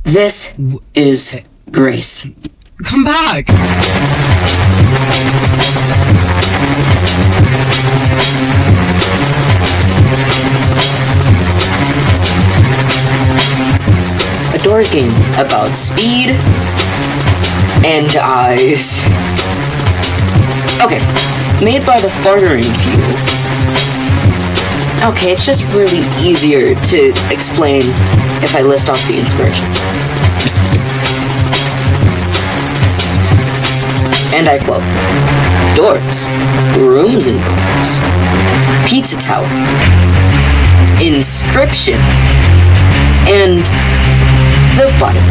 This is Grace. Come back! A Doors game about speed and eyes. Okay, made by the Fartering Few. Okay, it's just really easier to explain if I list off the inspiration. And I quote, doors, rooms and doors, pizza tower, inscription, and the Bible.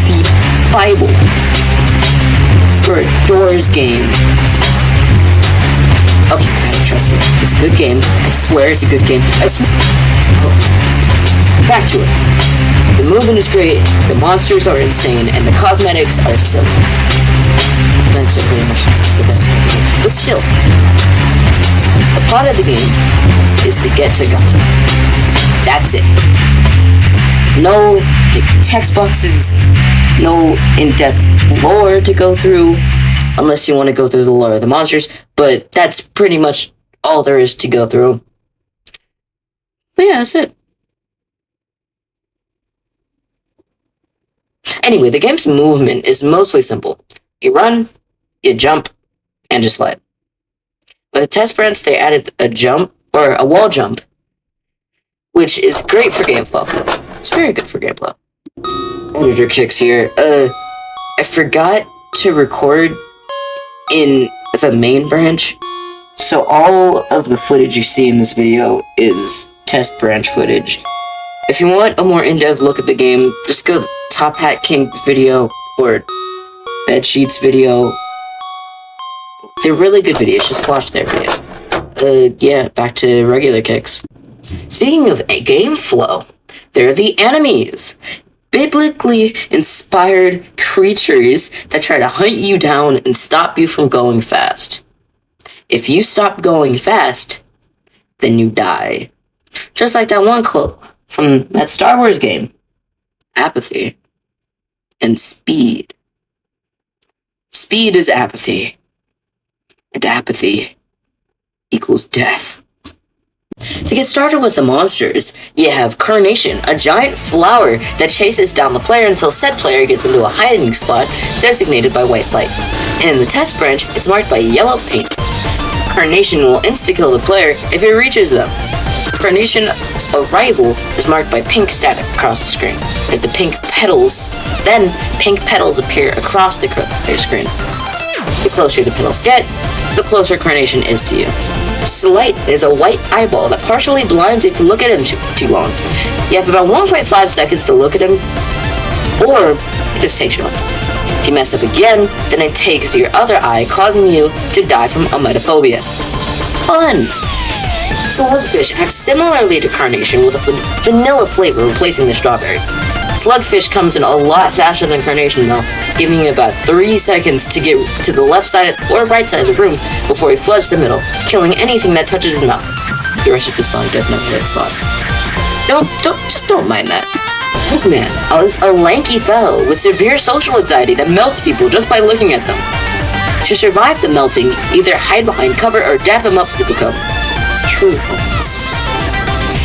The Bible for a Doors game. Okay, gotta trust me. It's a good game. I swear it's a good game. Back to it. The movement is great, the monsters are insane, and the cosmetics are silly. Cosmetics are pretty much the best part of the game. But still, the plot of the game is to get to God. That's it. No text boxes, no in-depth lore to go through, unless you want to go through the lore of the monsters, but that's pretty much all there is to go through. But yeah, that's it. Anyway, the game's movement is mostly simple. You run, you jump, and you slide. With the test branch, they added a jump, or a wall jump, which is great for game flow. It's very good for game flow. Editor kicks here. I forgot to record in the main branch, so all of the footage you see in this video is test branch footage. If you want a more in-depth look at the game, just go to Top Hat King's video or Bedsheets video. They're really good videos, just watch their videos. Yeah, back to regular kicks. Speaking of game flow, they're the enemies. Biblically inspired creatures that try to hunt you down and stop you from going fast. If you stop going fast, then you die. Just like that one clip from that Star Wars game. Apathy. And speed. Speed is apathy. And apathy equals death. To get started with the monsters, you have Carnation, a giant flower that chases down the player until said player gets into a hiding spot designated by white light. And in the test branch, it's marked by yellow paint. Carnation will insta-kill the player if it reaches them. Carnation's arrival is marked by pink static across the screen. With the pink petals, then pink petals appear across the screen. The closer the petals get, the closer Carnation is to you. Slight is a white eyeball that partially blinds if you look at him too long. You have about 1.5 seconds to look at him, or it just takes you off. If you mess up again, then it takes your other eye, causing you to die from emetophobia. Fun! Slugfish acts similarly to Carnation with a vanilla flavor replacing the strawberry. Slugfish comes in a lot faster than Carnation though, giving you about 3 seconds to get to the left side or right side of the room before he floods the middle, killing anything that touches his mouth. The rest of his body does not hit its spot. Don't mind that. Pigman is a lanky fellow with severe social anxiety that melts people just by looking at them. To survive the melting, either hide behind cover or dap him up to become true homies.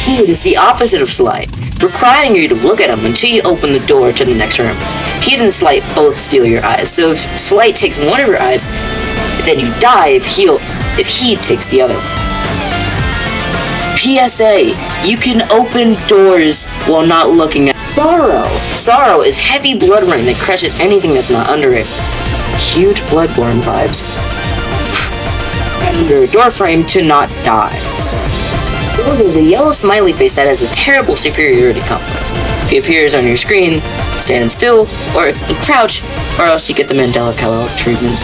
Heat is the opposite of Slight, requiring you to look at him until you open the door to the next room. Heat and Slight both steal your eyes, so if Slight takes one of your eyes, then you die if he takes the other. PSA, you can open doors while not looking at Sorrow. Sorrow is heavy blood rain that crushes anything that's not under it. Huge Bloodborne vibes. Under a door frame to not die. There's a yellow smiley face that has a terrible superiority complex. If he appears on your screen, stand still, or crouch, or else you get the Mandela treatment.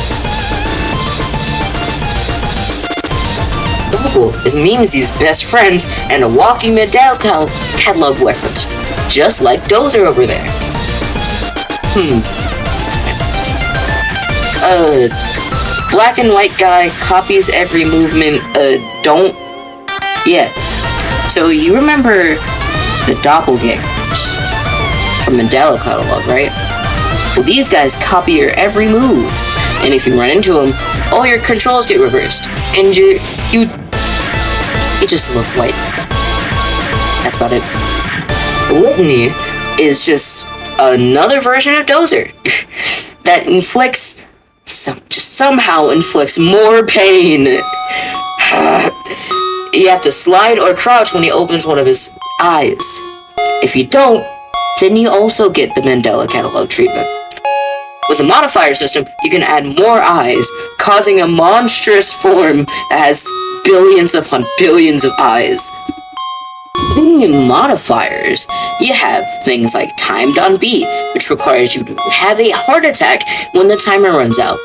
Bubble is Mimsey's best friend and a walking Mandela catalog reference, just like Dozer over there. Black and white guy copies every movement. Yeah. So you remember the doppelgangers? from Mandela catalog, right? Well, these guys copy your every move, and if you run into them, all your controls get reversed, and you just look white. That's about it. Litany is just another version of Dozer that somehow inflicts more pain. You have to slide or crouch when he opens one of his eyes. If you don't, then you also get the Mandela catalog treatment. With a modifier system, you can add more eyes, causing a monstrous form that has billions upon billions of eyes. In modifiers, you have things like timed on beat, which requires you to have a heart attack when the timer runs out.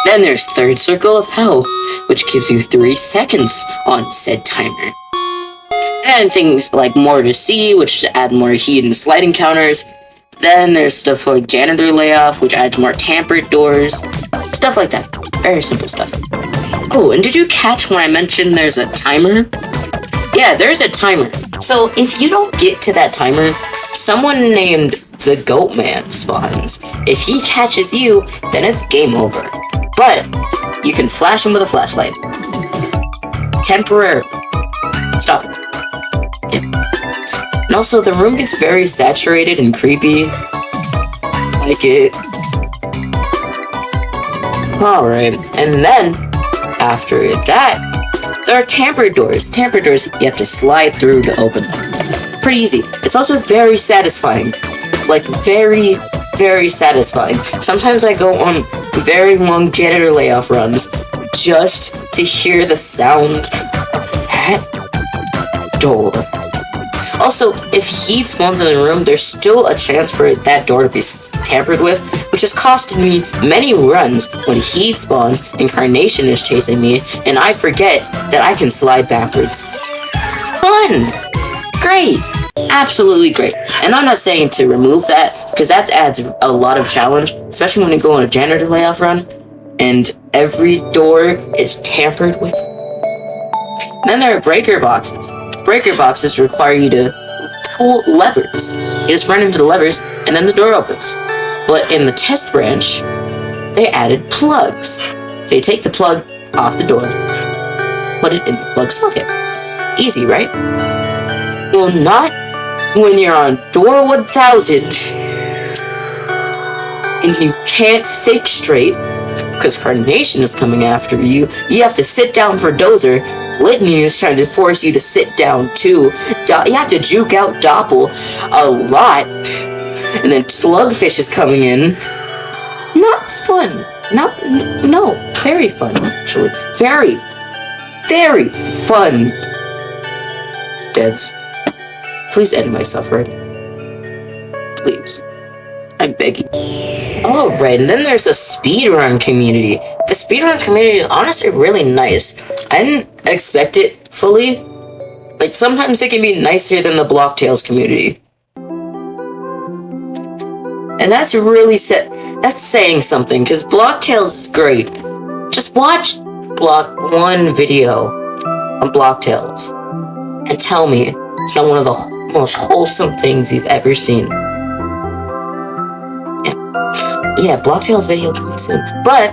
Then there's third circle of hell, which gives you 3 seconds on said timer. And things like more to see, which add more heat and sliding counters. Then there's stuff like janitor layoff, which adds more tampered doors. Stuff like that. Very simple stuff. Oh, and did you catch when I mentioned there's a timer? Yeah, there's a timer. So if you don't get to that timer, someone named the Goat Man spawns. If he catches you, then it's game over. But you can flash him with a flashlight. Temporarily. Stop it. Yeah. And also, the room gets very saturated and creepy. Like it. Alright, and then, after that, there are tampered doors. Tampered doors you have to slide through to open. Pretty easy. It's also very satisfying. Like, very, very satisfying. Sometimes I go on very long janitor layoff runs just to hear the sound of that door. Also, if heat spawns in the room, there's still a chance for that door to be tampered with, which has costed me many runs when heat spawns and Carnation is chasing me, and I forget that I can slide backwards. Fun! Great! Absolutely great. And I'm not saying to remove that, because that adds a lot of challenge, especially when you go on a janitor layoff run, and every door is tampered with. And then there are breaker boxes. Breaker boxes require you to pull levers. You just run into the levers, and then the door opens. But in the test branch, they added plugs. So you take the plug off the door, put it in the plug socket. Easy, right? Well, not when you're on door 1000 and you can't think straight because Carnation is coming after you. You have to sit down for Dozer. Litany is trying to force you to sit down too. You have to juke out Doppel a lot. And then Slugfish is coming in. Not fun. No, very fun actually. Very, very fun. Devs, please end my suffering. Please. I'm begging. Alright, and then there's the speedrun community. The speedrun community is honestly really nice. I didn't expect it fully. Like, sometimes they can be nicer than the Blocktails community. And that's really that's saying something, because Blocktails is great. Just watch one video on Blocktails and tell me it's not one of the most wholesome things you've ever seen. Yeah, Blocktails video coming soon. But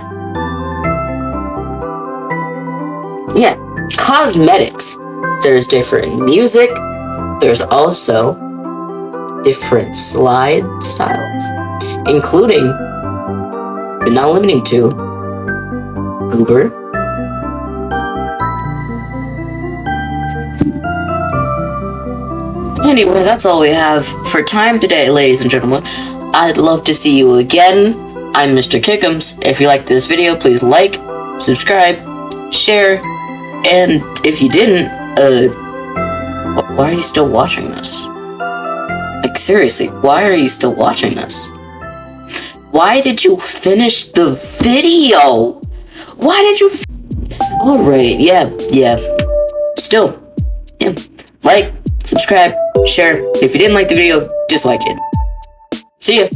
yeah, cosmetics. There's different music. There's also different slide styles, including, but not limiting to, Uber, Anyway, that's all we have for time today, ladies and gentlemen. I'd love to see you again. I'm Mr. Kickums. If you liked this video, please like, subscribe, share, and if you didn't, why are you still watching this? Like, seriously, why are you still watching this? Why did you finish the video? Why did you Alright, yeah. Still, yeah. Like, subscribe, share. If you didn't like the video, dislike it. See ya.